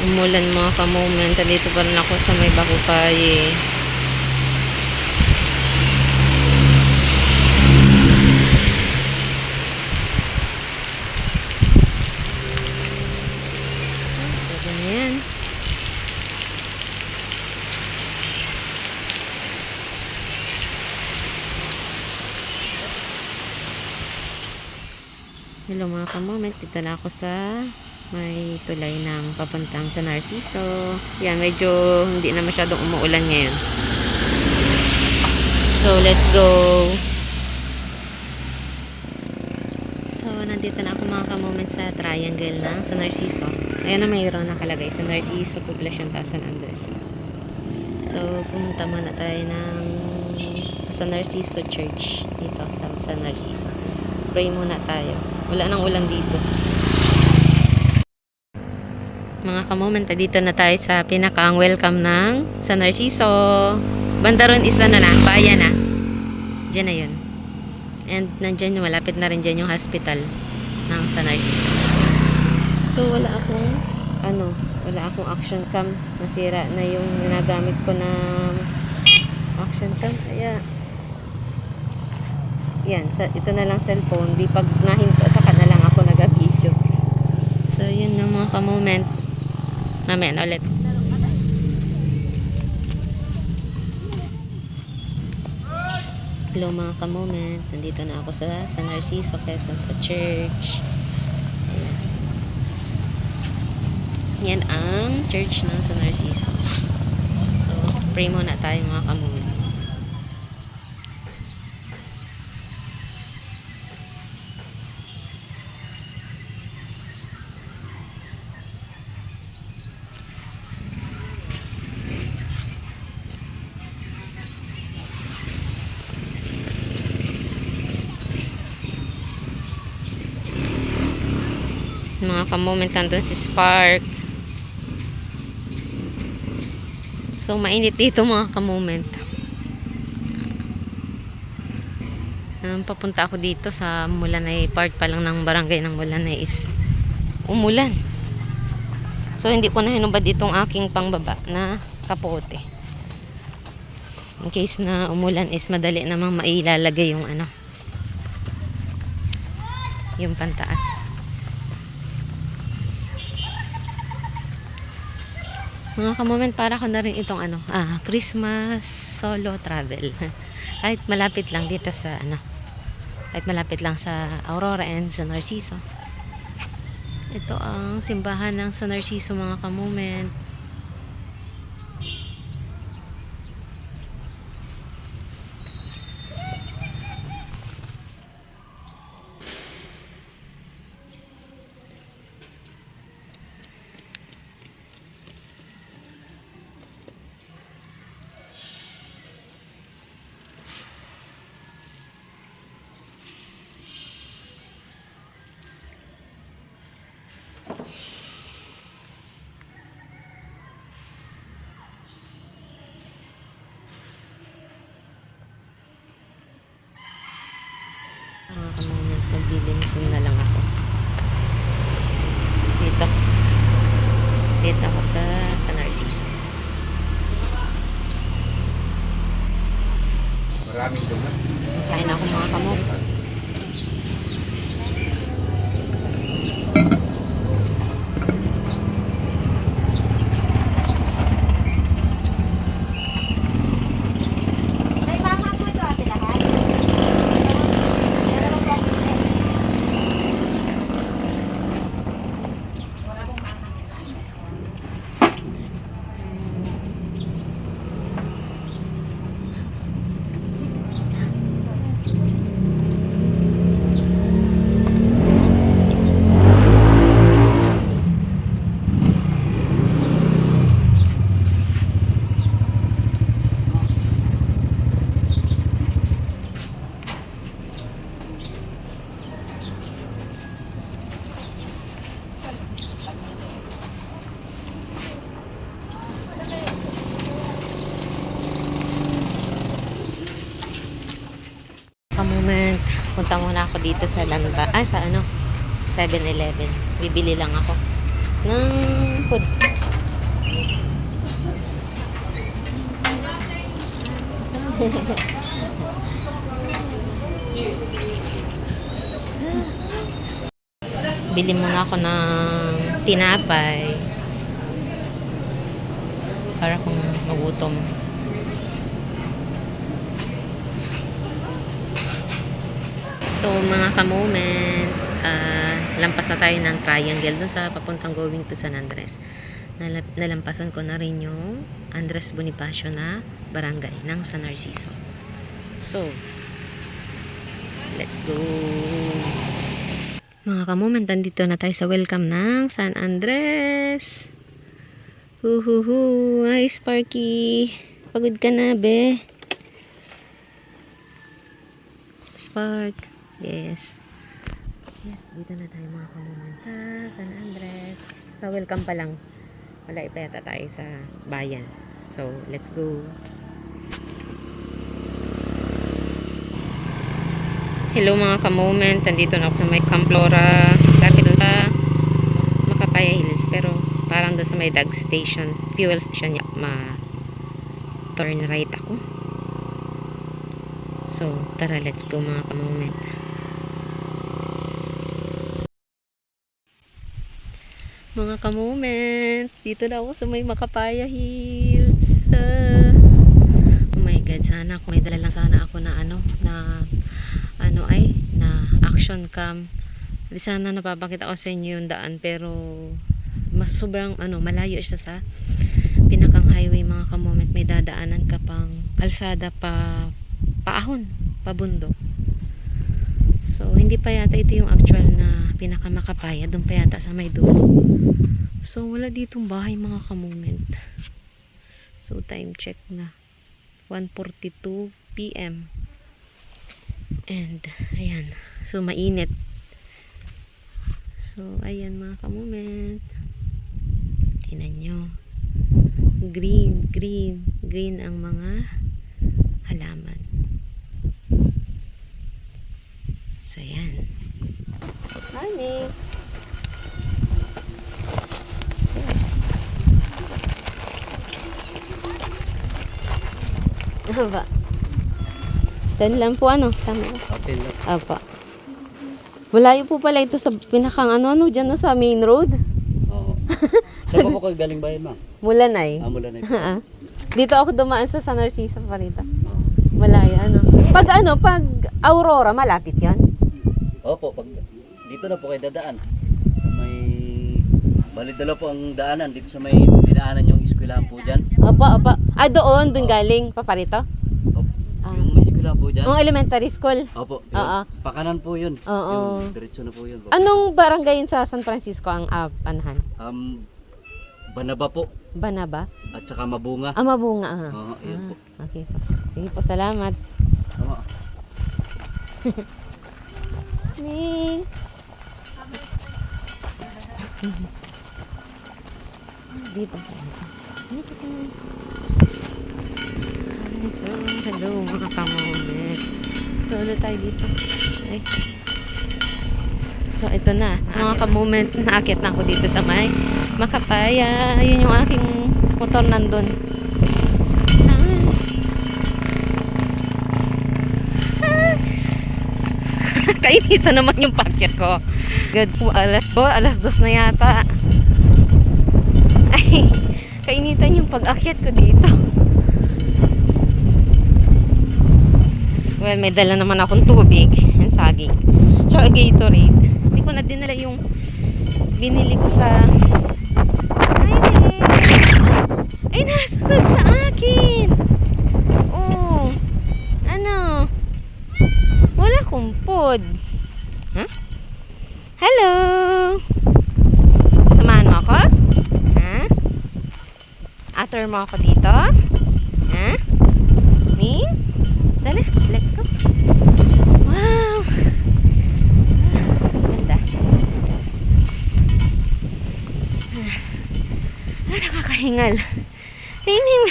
Umulan mga ka-moment. Dito pa rin ako sa may Bakupaye. Ganyan. Hello mga ka-moment. Dito na ako sa may tulay ng papuntang sa Narciso. Yan, medyo hindi na masyadong umuulan ngayon. So, let's go! So, nandito na ako mga ka-moment sa triangle ng sa Narciso. Ayan na mayroon nakalagay sa Narciso, Poblacion, San Andres. So, pumunta muna tayo ng sa San Narciso Church dito sa San Narciso. Pray muna tayo. Wala nang ulan dito. Mga ka-moment, dito na tayo sa pinakaang welcome ng San Narciso. Bandaron is ano na, bayan na. Diyan na yun. And nandyan yung malapit na rin dyan yung hospital ng San Narciso. So wala akong action cam. Nasira na yung ginagamit ko na action cam. Kaya yan, ito na lang cellphone. Di pag nahinto, saka na lang ako nag-video. So yun na mga ka-moment. Mamaya na ulit. Hello mga ka-moment. Nandito na ako sa San Narciso, Quezon, sa church. Ayan. Yan ang church ng San Narciso. So, pray muna tayo mga ka-moment. Mga ka-moment, nandun si Spark. So, mainit dito mga ka-moment. Papunta ako dito sa Mulanay, part pa lang ng barangay ng Mulanay is umulan. So, hindi ko na hinubad itong aking pangbaba na kapote. In case na umulan is madali namang mailalagay yung yung pantaas. Mga ka-moment, para ko na rin itong Christmas solo travel. Kahit malapit lang dito sa kahit malapit lang sa Aurora and sa Narciso. Ito ang simbahan ng San Narciso mga ka-moment. Mga ka-moment, maglilinsum na lang ako. Dito ako sa San Narciso. Maraming duman. Kain ako mga ka-moment. Ka-moment, punta muna ako dito sa sa 7-Eleven. Bibili lang ako ng food. Bili muna ako ng tinapay para kung magutom. So mga ka-moment, lampas na tayo ng triangle dun sa papuntang going to San Andres. Nalampasan ko na rin yung Andres Bonifacio na barangay ng San Narciso. So, let's go! Mga ka-moment, nandito na tayo sa welcome ng San Andres. Huhuhu! Hi, Sparky! Pagod ka na, be? Spark! Yes. Yes, dito na tayo mga ka-moment sa San Andres. Sa welcome pa lang. Wala pa yata tayo sa bayan. So, let's go. Hello mga ka-moment. Nandito na ako sa may Camp Flora. Lapit doon sa Makapaya Hills. Pero parang doon sa may Dag Station. Fuel station. Ma-turn right ako. So, tara, let's go mga ka-moment. Mga ka-moment, dito na ako sa may Makapaya Hills. Oh my God, sana ako may dala lang sana ako na action cam. Di sana napapakita ko sa inyo yung daan, pero sobrang malayo siya sa pinakang highway mga ka-moment. May dadaanan ka pang kalsada paahon, pabundok. So, hindi pa yata ito yung actual na pinakamakapaya. Doon pa yata sa may dulo. So, wala ditong bahay mga ka-moment. So, time check na. 1:42 PM. And, ayan. So, mainit. So, ayan mga ka-moment. Tingnan nyo. Green, green, green ang mga halaman. So, ayan. Honey. Ano ba? Dan lang po Tama. Okay lang. Apa. Malayo po pala ito sa pinakang dyan sa main road. Oo. Saan po kayo galing bayan, ma'am? Mulanay. Mulanay. Dito ako dumaan sa San Narciso Parita. Malayo, Pag Aurora, malapit yan? Opo, dito na po kayo dadaan. Sa may... Bali dala po ang daanan. Dito sa may dinaanan yung eskwelahan po dyan. Apa. Doon galing. Paparito? Opo. Yung may eskwelahan po dyan. Ang elementary school? Opo. Oo. Pakanan po yun. Oo. Yung diretso na po yun. Po. Anong barangay yun sa San Francisco ang anahan? Banaba po. Banaba? At saka Mabunga. Mabunga. Oo, yun po. Okay po. Sige po, salamat. Tama. Ming. Dito. So, hello mga ka-moment. So, ulit tayo dito. Ay. So, ito na. Mga ka-moment, naakit na ako dito sa may Makapaya. Yun yung aking motor nandun. Kainita naman yung packet ko. Good po, alas 2 na yata. Ay, kainitan yung pag-akyat ko dito. Well, may dala naman akong tubig and saging. So, a Gatorade. Hindi ko na dinala yung binili ko sa... Ay, nasunod sa akin. Oh. Wala akong pod. Huh? Hello. Samahan mo ako? Ha? Atter mo ako dito? Ha? Me? Dala, let's go. Wow. Ganda. Nakakahingal. Timing.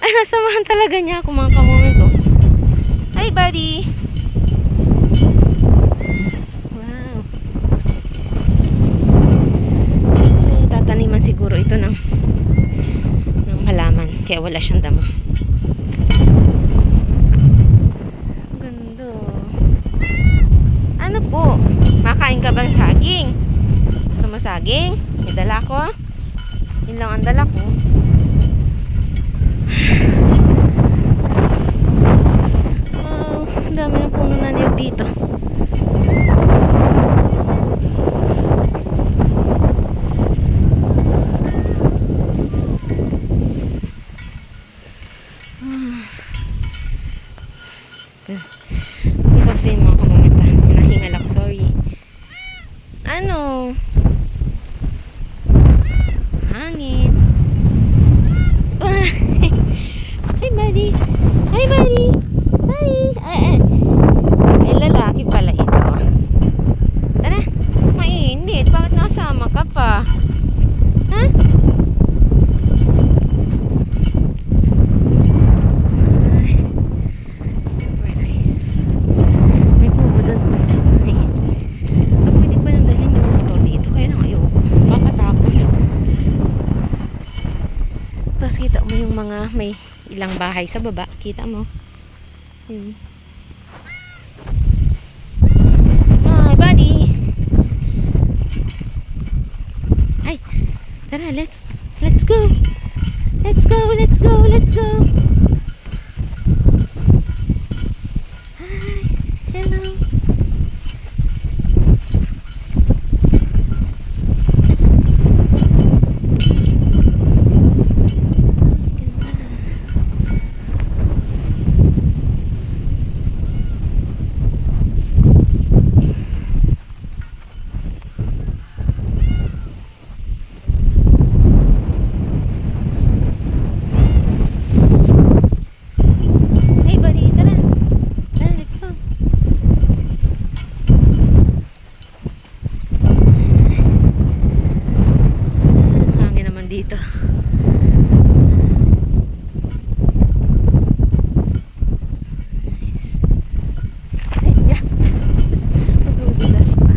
Nasamahan talaga niya ako mga ka-moment. Hi, buddy. Wow. So, tataniman siguro ito ng Kaya wala siyang damo. Ang ganda. Ano po? Makain ka bang saging? Gusto mo saging? May dala ko. Yun lang ang dala ko. Wow, ang dami ng puno na niyog dito. Dito kasi yung mga kamamita. Nahingal ako, sorry. Ano? Hangin. Hi, buddy. Hi, buddy. Buddy. Ay, lalaki pala ito. Tara, mainit. Bakit nasama ka pa? Ha? Super nice. May kubo doon. Pwede pa nang dalhin yung motor dito. Kaya lang ayoko. Kakatakot. Tapos kita mo yung mga may ilang bahay sa baba. Kita mo. Yun. Hi, buddy. Ay, tara, let's go. Let's go, let's go, let's go. Hi, hello. Hey, buddy, tara. Tara, let's go. Hangin naman dito. Ay, yeah. Magdudulas pa.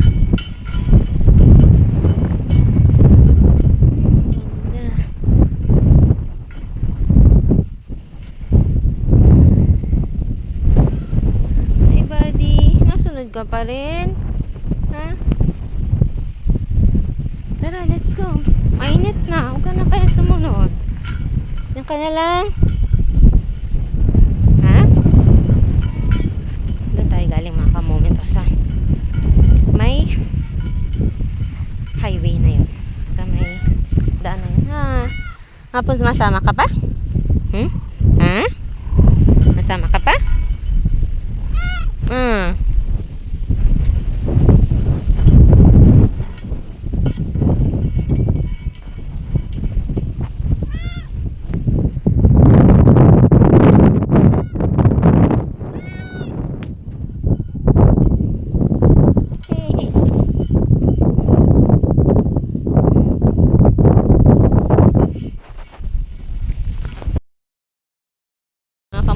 Ganda. Hey, buddy. Nasunod ka pa rin? Ha? Tara, let's go. Mainit na. Huwag ka na kaya sumunod. Yan ka na lang. Ha? Doon tayo galing mga kamomento sa may highway na yun. Sa may daan na yun. Ha? Hapon masama ka pa? Hmm? Ha? Masama ka pa? Hmm.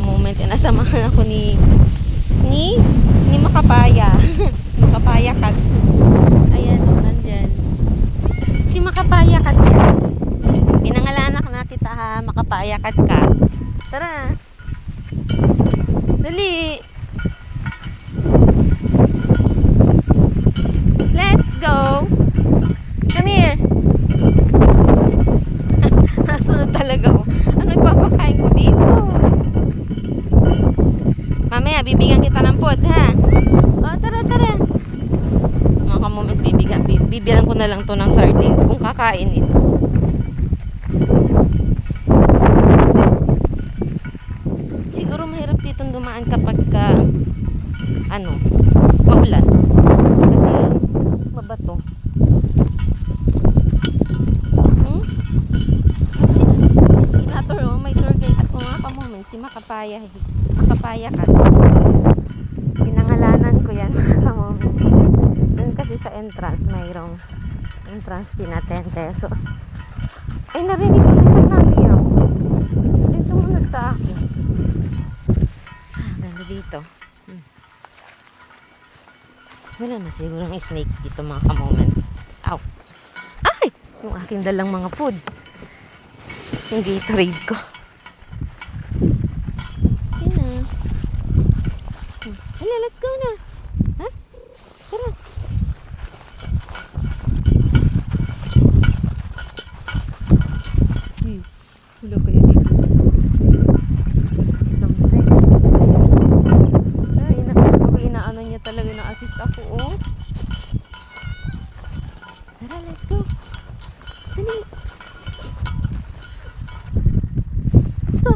Moment nasamahan ako ni Makapaya. Makapaya Cat. Ayan o, nandyan. Si Makapaya Cat yan. Pinangalanak na kita ha, Makapaya Cat ka. Tara. Dali. Let's go. Come here. Nasunod talaga o. Ano ipapakain ko dito? Mamaya, bibigyan kita ng food, ha? O, tara, tara. Mga kamoment, bibilang ko na lang to ng sardines kung kakain ito. Siguro mahirap ditong dumaan kapag maulan. Kasi, mabato. May tour guide at mga kamoment, si Makapaya Cat. Pinangalanan ko yan mga kamoment. Doon kasi sa entrance mayroong entrance fee na 10 pesos. Ay, narinig ko na siya namiyaw. Hindi sumunod sa akin. Ganda dito. Wala na siguro may snake dito mga kamoment. Ow! Ay! Yung aking dalang mga food. Yung Gatorade ko. let's go. Dali. Let's go.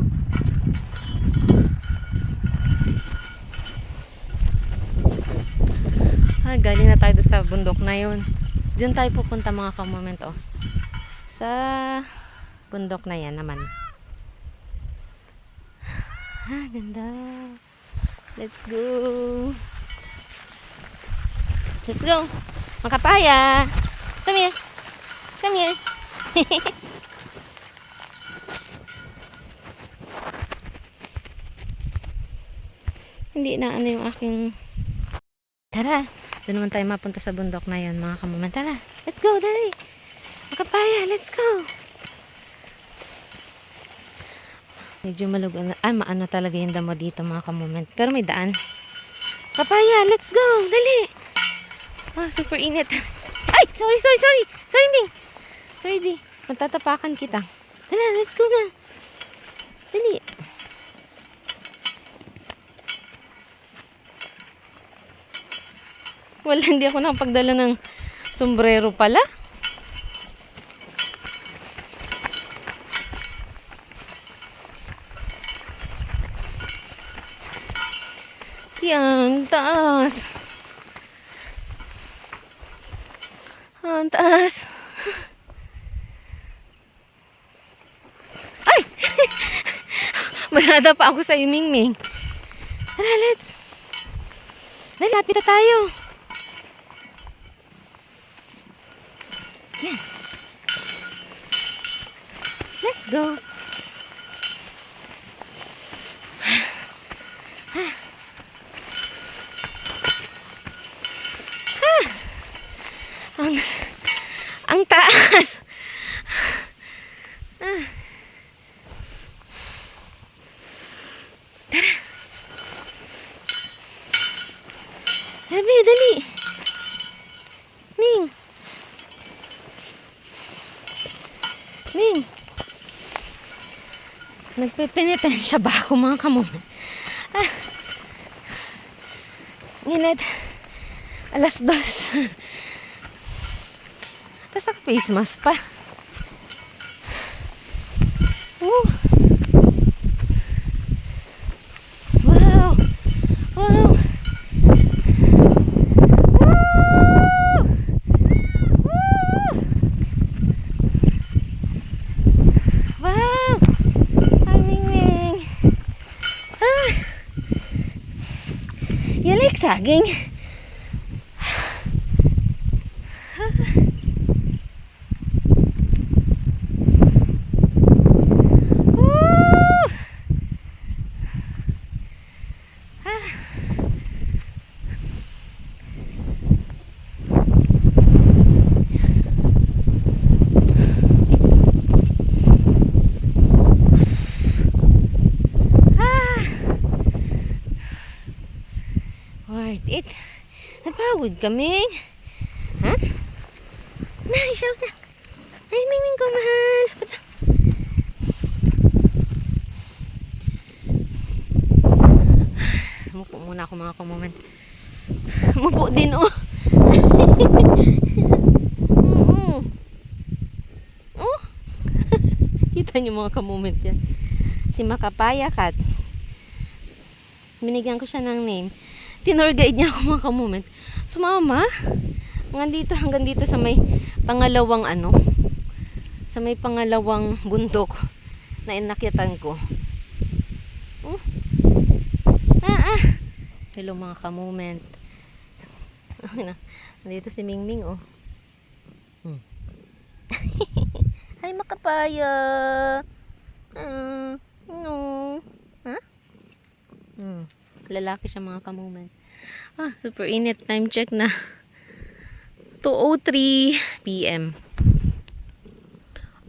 Galing na tayo doon sa bundok na yun. Doon tayo pupunta mga ka-moment, oh. Sa bundok na yan naman. Ganda. Let's go. Let's go. Makapaya. Come here. Come here. Hindi na ano yung aking... Tara. Doon naman tayo mapunta sa bundok na yun mga ka-moment. Tara. Let's go. Dali. Makapaya. Let's go. Medyo malugan. Maano talaga yung damo dito mga ka-moment. Pero may daan. Papaya, let's go. Dali. Super init. Ay, sorry. Sorry, Bing. Sorry, Bing. Magtatapakan kita. Dali, let's go na. Dali. Wala, hindi ako nakapagdala ng sombrero pala. Yan, taas. Ang taas. Ay! Manada pa ako sa Mingming. Tara, let's. Dali, lapit na tayo. Yan. Let's go. Ang taas. Tara. Dali. Ming. Nagpipinitensya ba ako mga kamomen? Init. 2:00. Tapos face mask pa. Wow. Woo! Wow! Hi, Mingming. You like saging? Worth it. Napagod kami. Ha? Nay, shout na. Ay, Mingming ko, mahal. Mupo muna ako mga kamoment. Mupo din, oh. Oh. Kita niyo mga kamoment yan. Si Makapaya Cat. Binigyan ko siya ng name. Tinor guide niya ako mga kamoment. Sumama. Hanggang dito sa may pangalawang sa may pangalawang bundok na inakyatan ko. Oh. Hello mga kamoment. Nandito si Mingming, oh. Hi Makapaya. No. Ha? Lalaki siya mga kamoment. Super init. Time check na 2:03 PM.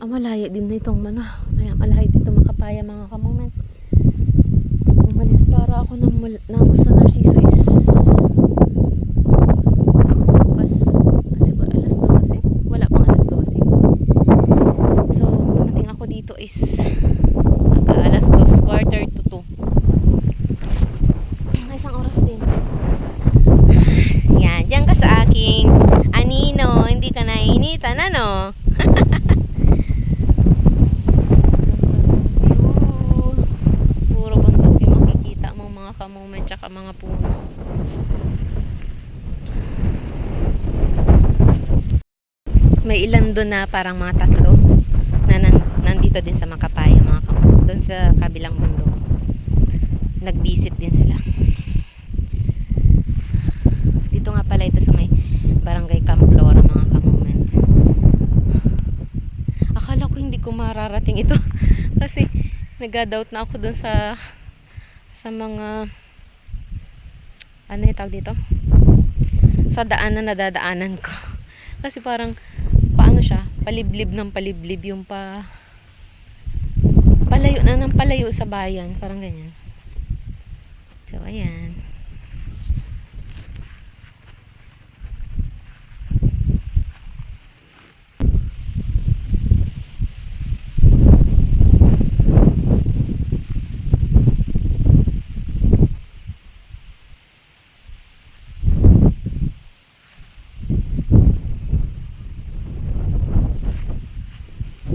Malaya din na itong malaya dito Makapaya mga kamoment. Umalis para ako ng sa Narciso is siguro 12:00. Wala pang 12:00. So dumating ako dito is 2:15, 1:45. Isang oras din. Yan, diyan ka sa aking anino, hindi ka naiinitan May ilan doon na parang mga tatlo na nandito din sa Makapaya mga kamote. Doon sa kabilang bundok. Nag-visit din sila. Dito nga pala ito sa may barangay Camp Flora mga kamoment. Akala ko hindi ko mararating ito. Kasi nag-doubt na ako doon sa mga ano yung tawag dito? Sa daan na nadadaanan ko. Kasi parang paano siya? Paliblib ng paliblib yung palayo na ng palayo sa bayan. Parang ganyan. So, ayan.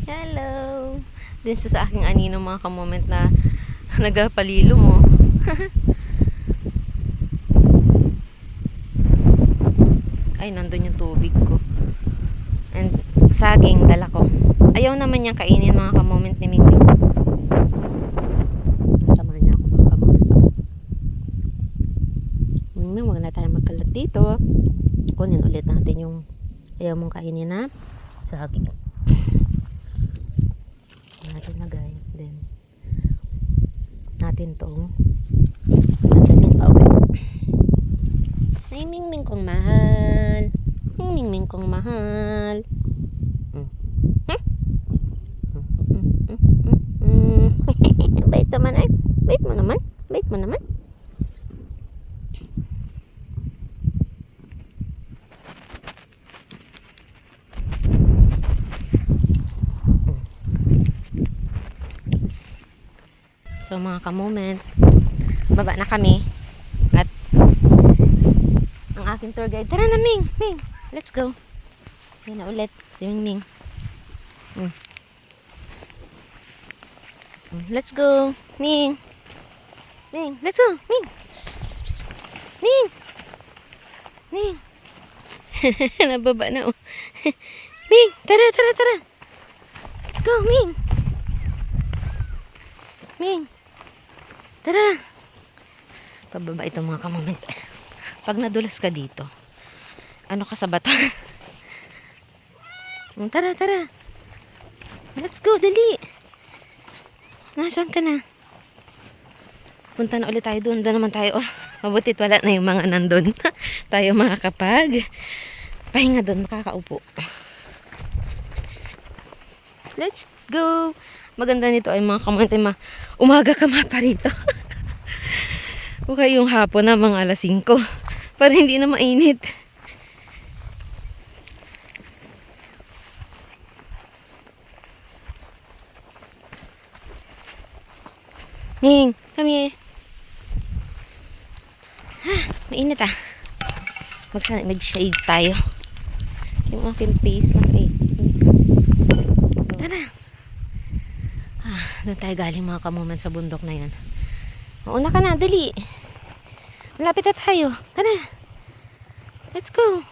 Hello! Din sa aking anino mga kamoment na nagapalilo mo. Ay, nandun yung tubig ko. And saging, dala ko. Ayaw naman niyang kainin mga kamoment ni Mingming. Samahan niya ako mga kamoment. Mingming, wag na tayo magkalat dito. Kunin ulit natin yung ayaw mong kainin na saging. Natin lagay. Then, natin tong dadalhin pa uwi. Ay, Mingming kong mahal. Mingming kong mahal. Bait naman ay. Bait mo naman. Bait mo naman. So mga kamoment, baba na kami at ang aking tour guide, tara na Ming, Ming, let's go. Yan na ulit, si Ming. Let's go, Ming. Ming, let's go, Ming. Ming. Ming. Nababa na oh. Ming, tara. Let's go, Ming. Ming. Tara. Pababa ito mga kamoment. Pag nadulas ka dito, ano ka sa bato? Tara. Let's go, dali. Nasaan ka na? Punta na ulit tayo doon. Doon naman tayo. Oh, mabutit wala na yung mga nandun. Tayo makakapag pahinga doon, makakaupo. Let's go. Maganda nito ay mga kamote, umaga ka pa rito. O kaya yung hapon na mga alas 5 para hindi na mainit. Ming, come here. Mainit ah. Mag-shades tayo. Yung aking face mas ay. So, tara. Doon tayo galing mga kamoment sa bundok na yan. Mauna ka na, dali. Malapit na tayo. Tara. Let's go.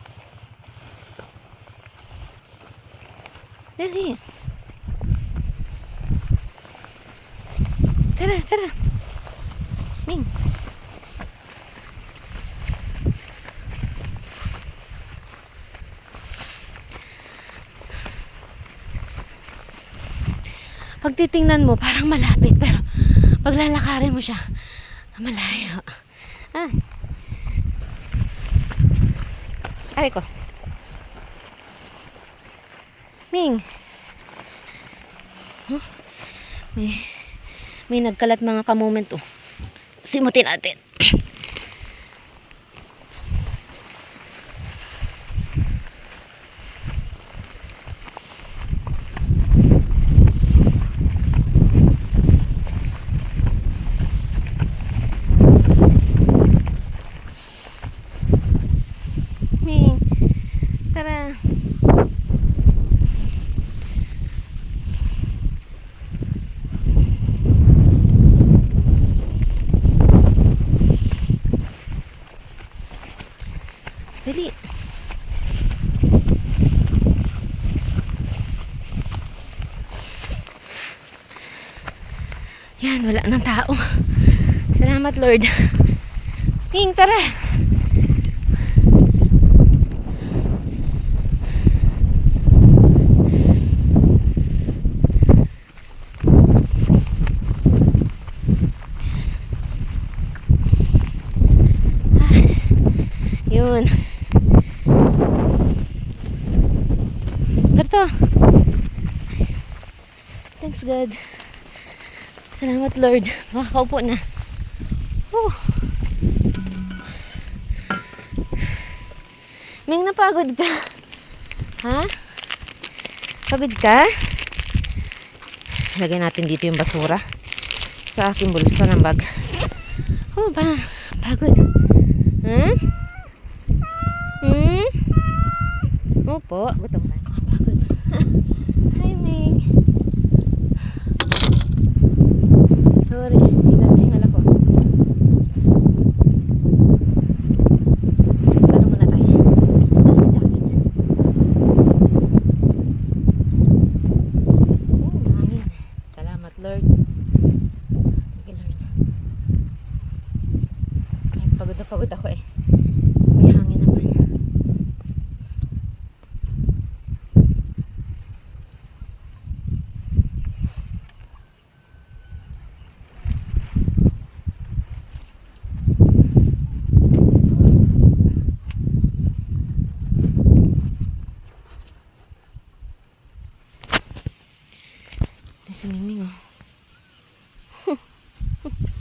Dali. Tara. Ming. Pag titingnan mo, parang malapit. Pero pag lalakarin mo siya, malayo. Ay ko. Ming. May nagkalat mga kamoment oh. Simutin natin. Tara. Ayan, wala nang tao. Salamat Lord. Ming, tara. Yun. Berto. Thanks God. Salamat Lord. Makakaupo na. Oh. Ming, napagod ka? Ha? Pagod ka? Lagay natin dito yung basura sa aking bulsa ng bag. Oh, pagod. Ha? Hmm? Opo, gutom ka. Pagod. Hi, Ming. Sorry, hingal ako. Gano'n muna tayo. Nasa jacket. Hangin. Salamat, Lord. Thank you, Lord. Kahit pagod na pagod ako eh. May hangin naman. Si Mingming oh.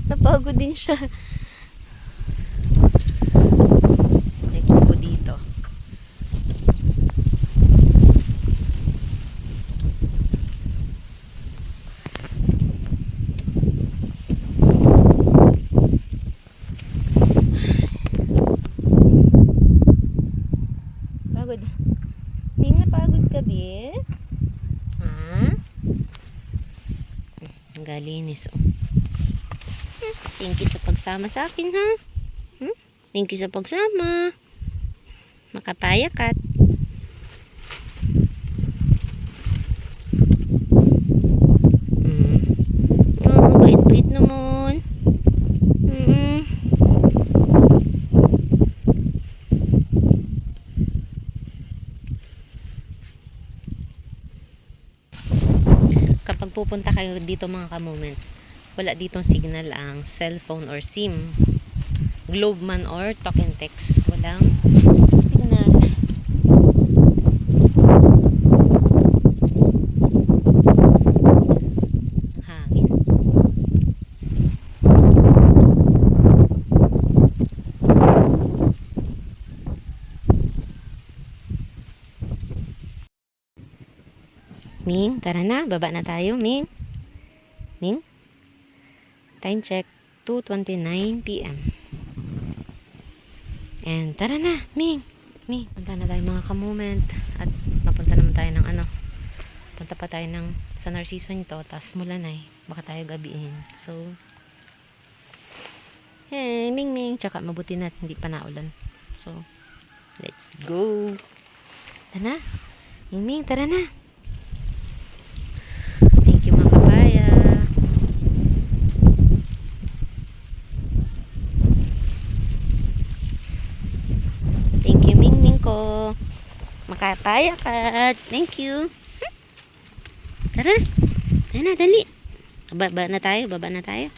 Napagod din siya. May kubo dito. Pagod. Ming, napagod ka ba? Ha? Ang galinis oh. Thank you sa pagsama sa akin ha. Thank you sa pagsama. Makapayakat. Oh, bait-bait naman. Kapag pupunta kayo dito mga ka-moment, wala ditong signal ang cellphone or SIM, globe man or talk and text, walang signal. Hangin. Ming, tara na, baba na tayo, Ming. Ming? Time check, 2:29 PM. And tara na, Ming. Ming, punta na tayo mga ka-moment. At mapunta naman tayo ng ano. Punta pa tayo ng sa Narciso nito. Tapos mula na eh. Baka tayo gabihin. So, hey, Ming Ming. Tsaka mabuti na hindi pa naulan. So, let's go. Tara na. Ming Ming, tara na. Thank you mga kapaya. Thank you, Ming Ming ko. Makapaya ka. Thank you. Tara. Tara na, dali. Baba na tayo, baba na tayo.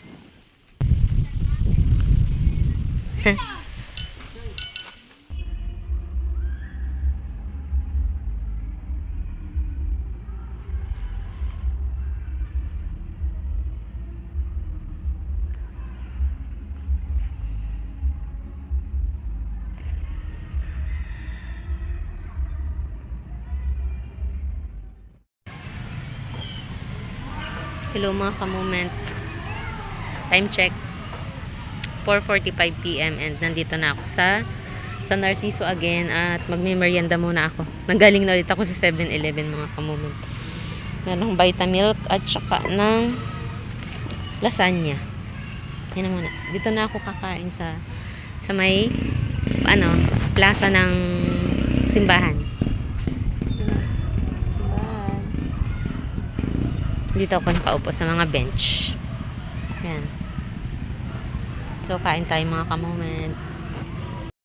Hello mga ka-moment. Time check, 4:45 PM and nandito na ako sa Narciso again at magme-merienda muna ako. Nanggaling na ulit ako sa 7-Eleven mga ka-moment. Merong Vitamilk at saka ng lasagna. Yan na muna. Dito na ako kakain sa may plaza ng simbahan. Dito ako nakaupo sa mga bench. Yan. So, kain tayo mga ka-moment.